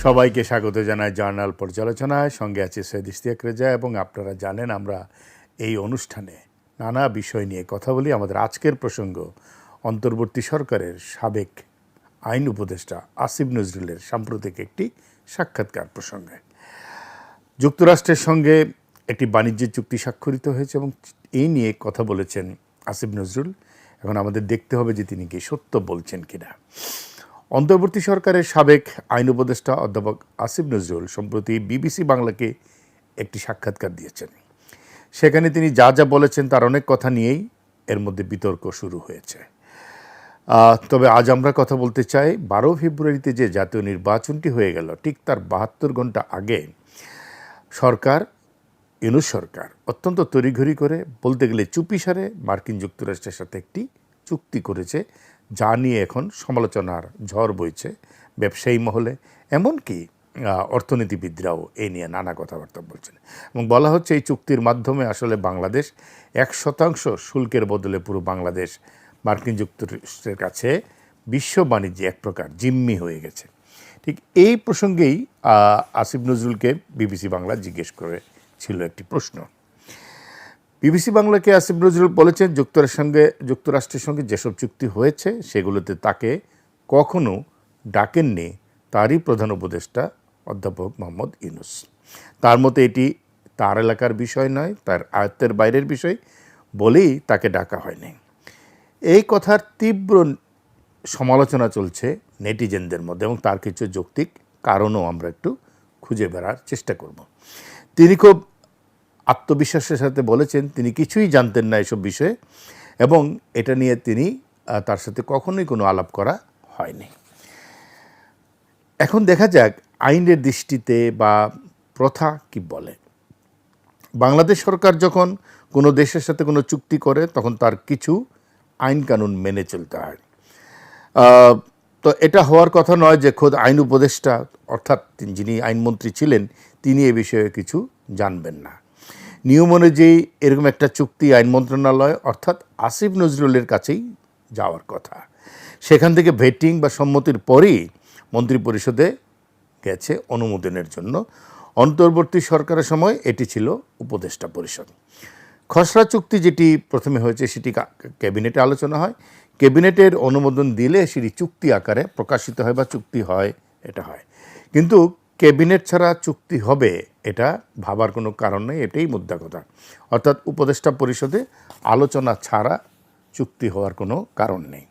সবাইকে স্বাগত জানাই জার্নাল পর্যালোচনায়। সঙ্গে আছে সৈয়দ ইশতিয়াক রেজা এবং আপনারা জানেন আমরা এই অনুষ্ঠানে নানা বিষয় নিয়ে কথা বলি। আমাদের আজকের প্রসঙ্গ অন্তর্বর্তী সরকারের সাবেক আইন উপদেষ্টা আসিফ নজরুলের সাম্প্রতিক একটি সাক্ষাৎকার প্রসঙ্গে। যুক্তরাষ্ট্রের সঙ্গে একটি বাণিজ্য চুক্তি স্বাক্ষরিত হয়েছে এবং এই নিয়ে কথা বলেছেন আসিফ নজরুল। এখন আমাদের দেখতে হবে যে তিনি কি সত্য বলছেন কিনা। অন্তর্বর্তী সরকারের সাবেক আইন উপদেষ্টা অধ্যাপক আসিফ নজরুল সম্প্রতি বিবিসি বাংলাকে একটি সাক্ষাৎকার দিয়েছেন। সেখানে তিনি যা যা বলেছেন তার অনেক কথা নিয়েই এর মধ্যে বিতর্ক শুরু হয়েছে। তবে আজ আমরা কথা বলতে চাই 12 ফেব্রুয়ারিতে যে জাতীয় নির্বাচনটি হয়ে গেল, ঠিক তার 72 ঘন্টা আগে সরকার, ইউনূস সরকার অত্যন্ত তড়িঘড়ি করে, বলতে গেলে চুপিসারে মার্কিন যুক্তরাষ্ট্রের সাথে একটি চুক্তি করেছে, যা নিয়ে এখন সমালোচনার ঝড় বইছে ব্যবসায়ী মহলে, এমনকি অর্থনীতিবিদরাও এই নিয়ে নানা কথাবার্তা বলছেন। এবং বলা হচ্ছে এই চুক্তির মাধ্যমে আসলে বাংলাদেশ 1% শুল্কের বদলে পুরো বাংলাদেশ মার্কিন যুক্তরাষ্ট্রের কাছে বিশ্ব বাণিজ্যে এক প্রকার জিম্মি হয়ে গেছে। ঠিক এই প্রসঙ্গেই আসিফ নজরুলকে বিবিসি বাংলা জিজ্ঞেস করেছিল একটি প্রশ্ন। বিবিসি বাংলাকে আসিফ নজরুল বলেছেন, যুক্তরাষ্ট্রের সঙ্গে যেসব চুক্তি হয়েছে সেগুলোতে তাকে কখনো ডাকেননি তারই প্রধান উপদেষ্টা অধ্যাপক মোহাম্মদ ইউনূস। তার মতে এটি তার এলাকার বিষয় নয়, তার আয়ত্তের বাইরের বিষয় বলেই তাকে ডাকা হয়নি। এই কথার তীব্র সমালোচনা চলছে নেটিজেনদের মধ্যে এবং তার কিছু যৌক্তিক কারণও আমরা একটু খুঁজে বেড়ার চেষ্টা করব। তিনি খুব আত্মবিশ্বাসের সাথে বলেছেন তিনি কিছুই জানতেন না এসব বিষয়ে এবং এটা নিয়ে তিনি তার সাথে কখনোই কোনো আলাপ করা হয়নি। এখন দেখা যাক আইনের দৃষ্টিতে বা প্রথা কি বলে। বাংলাদেশ সরকার যখন কোনো দেশের সাথে কোনো চুক্তি করে তখন তার কিছু আইন কানুন মেনে চলতে হয়। তো এটা হওয়ার কথা নয় যে খোদ আইন উপদেষ্টা অর্থাৎ যিনি আইনমন্ত্রী ছিলেন তিনি এ বিষয়ে কিছু জানবেন না। নিয়ম অনুযায়ী এরকম একটা চুক্তি আইন মন্ত্রণালয় অর্থাৎ আসিফ নজরুলের কাছেই যাওয়ার কথা। সেখান থেকে ভেটিং বা সম্মতির পরেই মন্ত্রিপরিষদে গেছে অনুমোদনের জন্য। অন্তর্বর্তী সরকারের সময় এটি ছিল উপদেষ্টা পরিষদ। খসড়া চুক্তি যেটি প্রথমে হয়েছে সেটি ক্যাবিনেটে আলোচনা হয়, ক্যাবিনেটের অনুমোদন দিলে সেটি চুক্তি আকারে প্রকাশিত হয় বা চুক্তি হয়, এটা হয়। কিন্তু ক্যাবিনেট ছাড়া চুক্তি হবে এটা ভাবার কোনো কারণ নেই, এটাই মুদ্রা কথা। অর্থাৎ উপদেষ্টা পরিষদে আলোচনা ছাড়া চুক্তি হওয়ার কোনো কারণ নেই।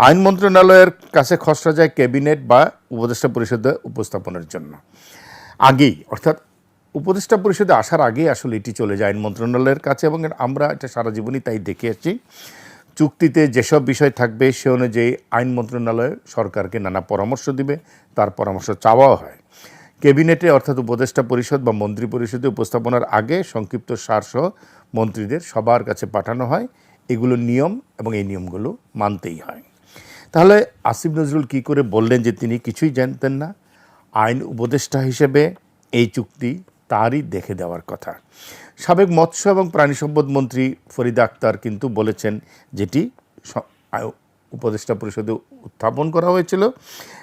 আইন মন্ত্রণালয়ের কাছে খসড়া যায় ক্যাবিনেট বা উপদেষ্টা পরিষদে উপস্থাপনের জন্য আগেই, অর্থাৎ উপদেষ্টা পরিষদে আসার আগেই আসলে এটি চলে যায় আইন মন্ত্রণালয়ের কাছে এবং আমরা এটা সারা জীবনই তাই দেখে আসছি। চুক্তিতে যেসব বিষয় থাকবে সে অনুযায়ী আইন মন্ত্রণালয় সরকারকে নানা পরামর্শ দিবে, তার পরামর্শ চাওয়াও হয়। ক্যাবিনেটে অর্থাৎ উপদেষ্টা পরিষদ বা মন্ত্রী পরিষদে উপস্থাপনার আগে সংক্ষিপ্ত সারসহ মন্ত্রীদের সবার কাছে পাঠানো হয়। এগুলো নিয়ম এবং এই নিয়মগুলো মানতেই হয়। তাহলে আসিফ নজরুল কী করে বললেন যে তিনি কিছুই জানতেন না? আইন উপদেষ্টা হিসেবে এই চুক্তি তারই দেখে দেওয়ার কথা। সাবেক মৎস্য এবং প্রাণী সম্পদ মন্ত্রী ফরিদা আক্তার কিন্তু বলেছেন যেটি উপদেষ্টা পরিষদে উত্থাপন করা হয়েছিল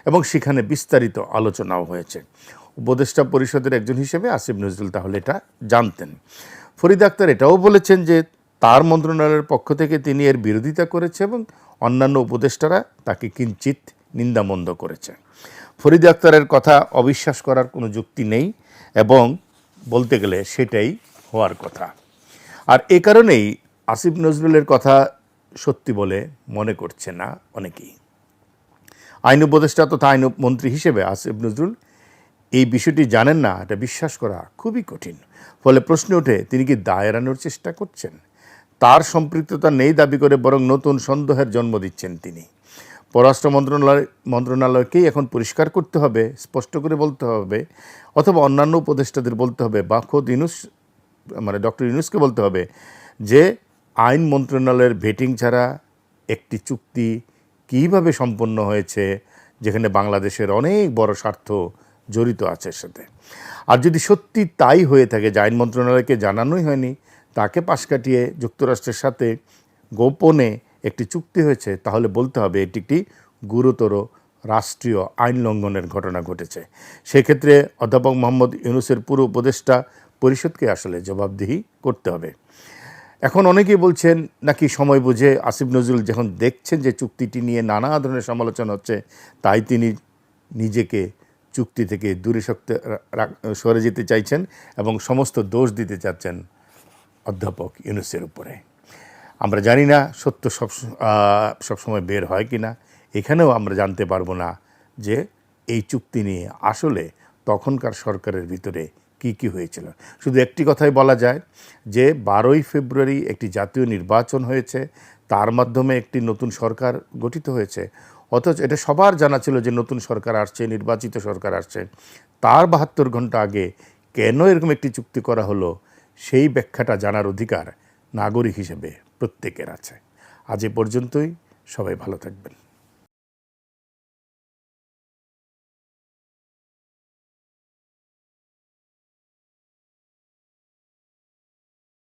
এবং সেখানে বিস্তারিত আলোচনাও হয়েছে। উপদেষ্টা পরিষদের একজন হিসেবে আসিফ নজরুল তাহলে এটা জানতেন। ফরিদা আক্তার এটাও বলেছেন যে তার মন্ত্রণালয়ের পক্ষ থেকে তিনি এর বিরোধিতা করেছে এবং অন্যান্য উপদেষ্টারা তাকে কিঞ্চিত নিন্দামন্দ করেছে। ফরিদা আক্তারের কথা অবিশ্বাস করার কোনো যুক্তি নেই এবং বলতে গেলে সেটাই হওয়ার কথা। আর এ কারণেই আসিফ নজরুলের কথা সত্যি বলে মনে করছে না অনেকেই। আইন উপদেষ্টা তথা আইন মন্ত্রী হিসেবে আসিফ নজরুল এই বিষয়টি জানেন না, এটা বিশ্বাস করা খুবই কঠিন। ফলে প্রশ্ন ওঠে তিনি কি দায় এড়ানোর চেষ্টা করছেন? তার সম্পৃক্ততা নেই দাবি করে বরং নতুন সন্দেহের জন্ম দিচ্ছেন তিনি। পররাষ্ট্র মন্ত্রণালয়কেই এখন পরিষ্কার করতে হবে, স্পষ্ট করে বলতে হবে, অথবা অন্যান্য উপদেষ্টাদের বলতে হবে বা খোদ ইউনূস ডক্টর ইউনূসকে বলতে হবে যে আইন মন্ত্রণালয়ের ভেটিং ছাড়া একটি চুক্তি কীভাবে সম্পন্ন হয়েছে যেখানে বাংলাদেশের অনেক বড় স্বার্থ জড়িত আছে এর সাথে। আর যদি সত্যি তাই হয়ে থাকে যে আইন মন্ত্রণালয়কে জানানোই হয়নি, তাকে পাশ কাটিয়ে যুক্তরাষ্ট্রের সাথে গোপনে একটি চুক্তি হয়েছে, তাহলে বলতে হবে এটি একটি গুরুতর রাষ্ট্রীয় আইন লঙ্ঘনের ঘটনা ঘটেছে। সেক্ষেত্রে অধ্যাপক মোহাম্মদ ইউনূসের পুরো উপদেষ্টা পরিষদকে আসলে জবাবদিহি করতে হবে। এখন অনেকেই বলছেন নাকি সময় বুঝে আসিফ নজরুল যখন দেখছেন যে চুক্তিটি নিয়ে নানা ধরনের সমালোচনা হচ্ছে, তাই তিনি নিজেকে চুক্তি থেকে দূরে সরে যেতে চাইছেন এবং সমস্ত দোষ দিতে চাচ্ছেন অধ্যাপক ইউনূসের উপরে। আমরা জানি না সত্য সবসময় বের হয় কি না। এখানেও আমরা জানতে পারবো না যে এই চুক্তি নিয়ে আসলে তখনকার সরকারের ভিতরে কি কি হয়েছিল। শুধু একটি কথাই বলা যায় যে 12ই ফেব্রুয়ারি একটি জাতীয় নির্বাচন হয়েছে, তার মাধ্যমে একটি নতুন সরকার গঠিত হয়েছে। অথচ এটা সবার জানা ছিল যে নতুন সরকার আসছে, নির্বাচিত সরকার আসছে। তার 72 ঘন্টা আগে কেন এরকম একটি চুক্তি করা হলো, সেই ব্যাখ্যাটা জানার অধিকার নাগরিক হিসেবে প্রত্যেকের আছে। আজ এ পর্যন্তই। সবাই ভালো থাকবেন।